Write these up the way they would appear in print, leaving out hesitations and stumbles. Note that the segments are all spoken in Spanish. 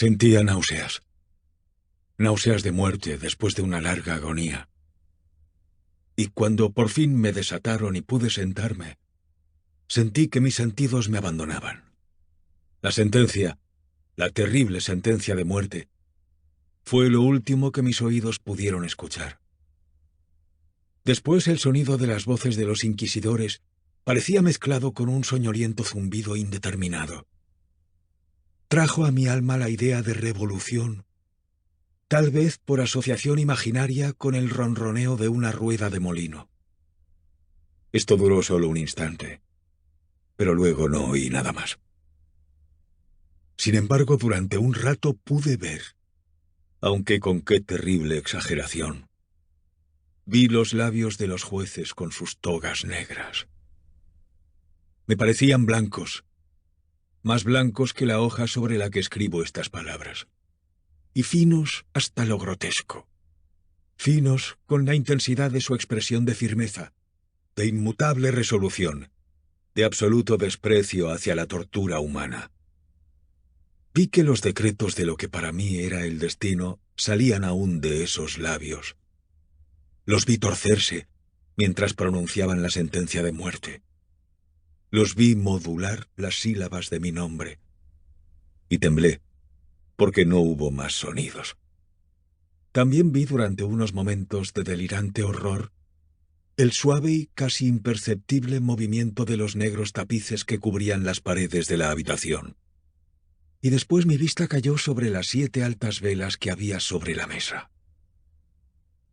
Sentía náuseas. Náuseas de muerte después de una larga agonía. Y cuando por fin me desataron y pude sentarme, sentí que mis sentidos me abandonaban. La sentencia, la terrible sentencia de muerte, fue lo último que mis oídos pudieron escuchar. Después el sonido de las voces de los inquisidores parecía mezclado con un soñoliento zumbido indeterminado. Trajo a mi alma la idea de revolución, tal vez por asociación imaginaria con el ronroneo de una rueda de molino. Esto duró solo un instante, pero luego no oí nada más. Sin embargo, durante un rato pude ver, aunque con qué terrible exageración, vi los labios de los jueces con sus togas negras. Me parecían blancos, más blancos que la hoja sobre la que escribo estas palabras, y finos hasta lo grotesco, finos con la intensidad de su expresión de firmeza, de inmutable resolución, de absoluto desprecio hacia la tortura humana. Vi que los decretos de lo que para mí era el destino salían aún de esos labios. Los vi torcerse mientras pronunciaban la sentencia de muerte. Los vi modular las sílabas de mi nombre. Y temblé, porque no hubo más sonidos. También vi durante unos momentos de delirante horror el suave y casi imperceptible movimiento de los negros tapices que cubrían las paredes de la habitación. Y después mi vista cayó sobre las 7 altas velas que había sobre la mesa.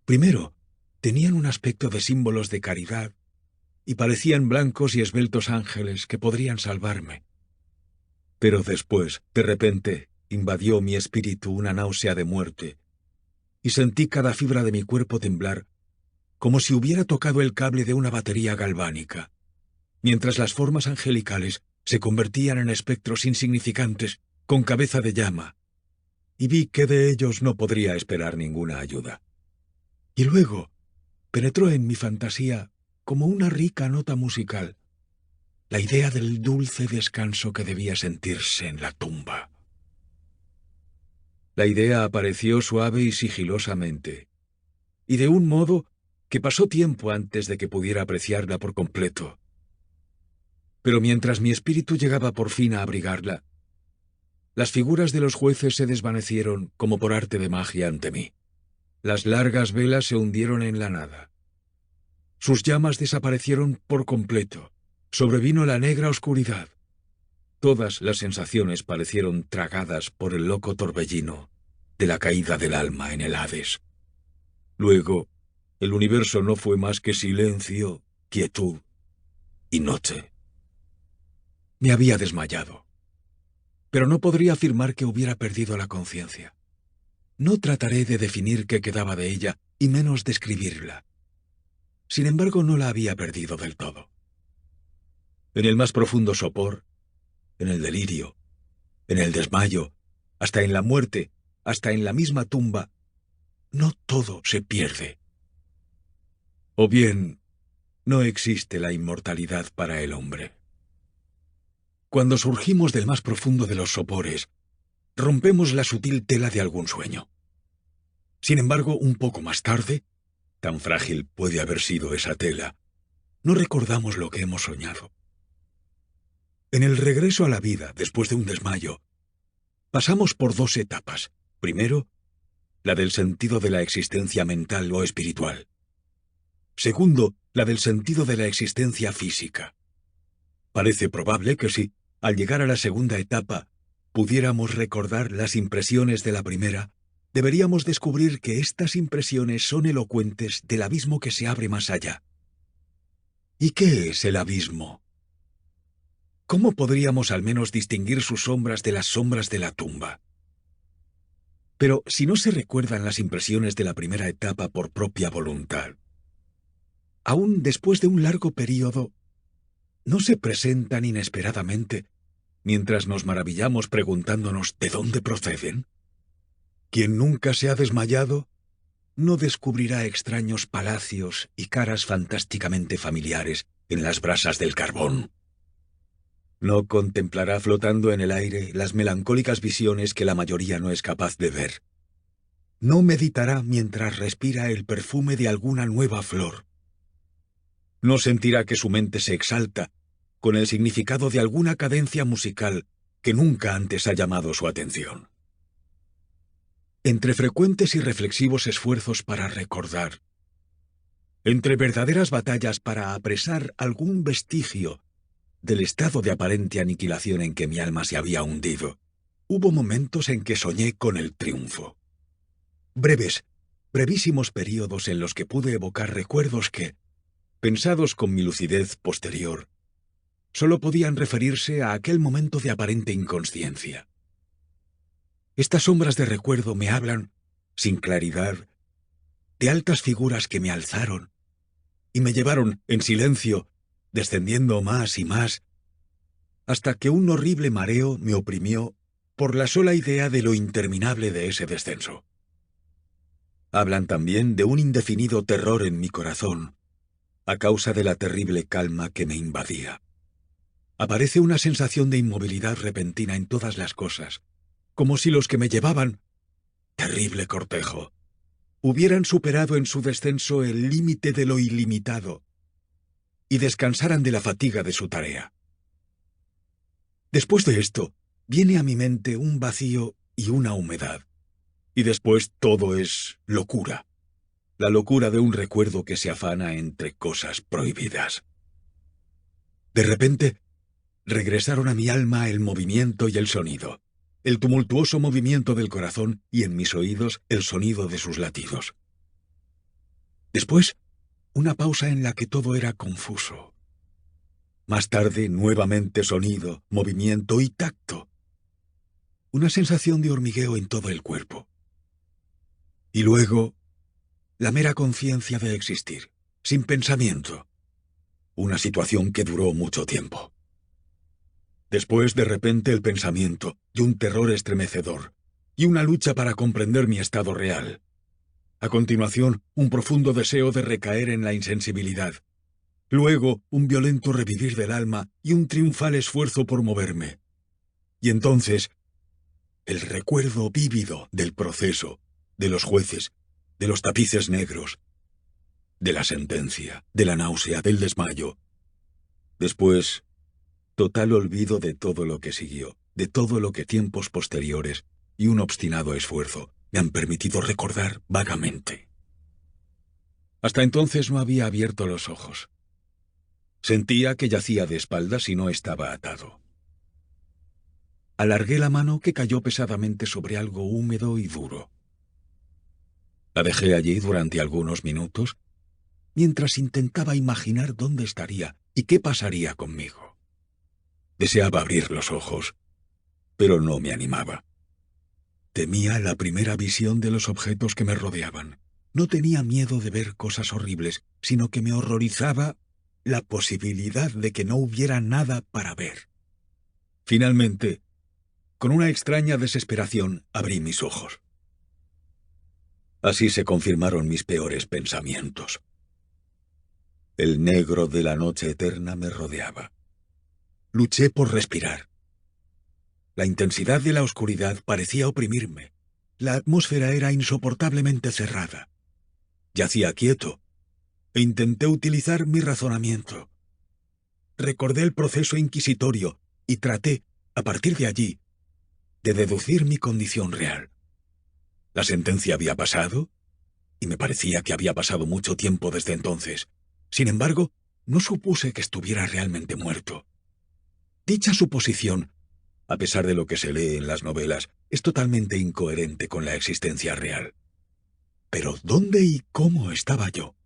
Primero, tenían un aspecto de símbolos de caridad y parecían blancos y esbeltos ángeles que podrían salvarme. Pero después, de repente, invadió mi espíritu una náusea de muerte y sentí cada fibra de mi cuerpo temblar como si hubiera tocado el cable de una batería galvánica, mientras las formas angelicales se convertían en espectros insignificantes con cabeza de llama, y vi que de ellos no podría esperar ninguna ayuda. Y luego penetró en mi fantasía como una rica nota musical, la idea del dulce descanso que debía sentirse en la tumba. La idea apareció suave y sigilosamente, y de un modo que pasó tiempo antes de que pudiera apreciarla por completo. Pero mientras mi espíritu llegaba por fin a abrigarla, las figuras de los jueces se desvanecieron como por arte de magia ante mí. Las largas velas se hundieron en la nada. Sus llamas desaparecieron por completo. Sobrevino la negra oscuridad. Todas las sensaciones parecieron tragadas por el loco torbellino de la caída del alma en el Hades. Luego, el universo no fue más que silencio, quietud y noche. Me había desmayado, pero no podría afirmar que hubiera perdido la conciencia. No trataré de definir qué quedaba de ella, y menos describirla. Sin embargo, no la había perdido del todo. En el más profundo sopor, en el delirio, en el desmayo, hasta en la muerte, hasta en la misma tumba, no todo se pierde. O bien, no existe la inmortalidad para el hombre. Cuando surgimos del más profundo de los sopores, rompemos la sutil tela de algún sueño. Sin embargo, un poco más tarde, tan frágil puede haber sido esa tela, no recordamos lo que hemos soñado. En el regreso a la vida, después de un desmayo, pasamos por 2 etapas. Primero, la del sentido de la existencia mental o espiritual. Segundo, la del sentido de la existencia física. Parece probable que si, al llegar a la segunda etapa, pudiéramos recordar las impresiones de la primera, deberíamos descubrir que estas impresiones son elocuentes del abismo que se abre más allá. ¿Y qué es el abismo? ¿Cómo podríamos al menos distinguir sus sombras de las sombras de la tumba? Pero si no se recuerdan las impresiones de la primera etapa por propia voluntad, aún después de un largo período, ¿no se presentan inesperadamente mientras nos maravillamos preguntándonos de dónde proceden? Quien nunca se ha desmayado no descubrirá extraños palacios y caras fantásticamente familiares en las brasas del carbón. No contemplará flotando en el aire las melancólicas visiones que la mayoría no es capaz de ver. No meditará mientras respira el perfume de alguna nueva flor. No sentirá que su mente se exalta con el significado de alguna cadencia musical que nunca antes ha llamado su atención. Entre frecuentes y reflexivos esfuerzos para recordar, entre verdaderas batallas para apresar algún vestigio del estado de aparente aniquilación en que mi alma se había hundido, hubo momentos en que soñé con el triunfo. Brevísimos períodos en los que pude evocar recuerdos que, pensados con mi lucidez posterior, solo podían referirse a aquel momento de aparente inconsciencia. Estas sombras de recuerdo me hablan, sin claridad, de altas figuras que me alzaron y me llevaron en silencio, descendiendo más y más, hasta que un horrible mareo me oprimió por la sola idea de lo interminable de ese descenso. Hablan también de un indefinido terror en mi corazón, a causa de la terrible calma que me invadía. Aparece una sensación de inmovilidad repentina en todas las cosas, como si los que me llevaban, terrible cortejo, hubieran superado en su descenso el límite de lo ilimitado y descansaran de la fatiga de su tarea. Después de esto, viene a mi mente un vacío y una humedad, y después todo es locura, la locura de un recuerdo que se afana entre cosas prohibidas. De repente, regresaron a mi alma el movimiento y el sonido, el tumultuoso movimiento del corazón y en mis oídos el sonido de sus latidos. Después, una pausa en la que todo era confuso. Más tarde, nuevamente sonido, movimiento y tacto. Una sensación de hormigueo en todo el cuerpo. Y luego, la mera conciencia de existir, sin pensamiento. Una situación que duró mucho tiempo. Después, de repente, el pensamiento y un terror estremecedor, y una lucha para comprender mi estado real. A continuación, un profundo deseo de recaer en la insensibilidad. Luego, un violento revivir del alma y un triunfal esfuerzo por moverme. Y entonces, el recuerdo vívido del proceso, de los jueces, de los tapices negros, de la sentencia, de la náusea, del desmayo. Después, total olvido de todo lo que siguió, de todo lo que tiempos posteriores y un obstinado esfuerzo me han permitido recordar vagamente. Hasta entonces no había abierto los ojos. Sentía que yacía de espaldas y no estaba atado. Alargué la mano que cayó pesadamente sobre algo húmedo y duro. La dejé allí durante algunos minutos, mientras intentaba imaginar dónde estaría y qué pasaría conmigo. Deseaba abrir los ojos, pero no me animaba. Temía la primera visión de los objetos que me rodeaban. No tenía miedo de ver cosas horribles, sino que me horrorizaba la posibilidad de que no hubiera nada para ver. Finalmente, con una extraña desesperación, abrí mis ojos. Así se confirmaron mis peores pensamientos. El negro de la noche eterna me rodeaba. Luché por respirar. La intensidad de la oscuridad parecía oprimirme. La atmósfera era insoportablemente cerrada. Yacía quieto e intenté utilizar mi razonamiento. Recordé el proceso inquisitorio y traté, a partir de allí, de deducir mi condición real. La sentencia había pasado, y me parecía que había pasado mucho tiempo desde entonces. Sin embargo, no supuse que estuviera realmente muerto. Dicha suposición, a pesar de lo que se lee en las novelas, es totalmente incoherente con la existencia real. Pero ¿dónde y cómo estaba yo?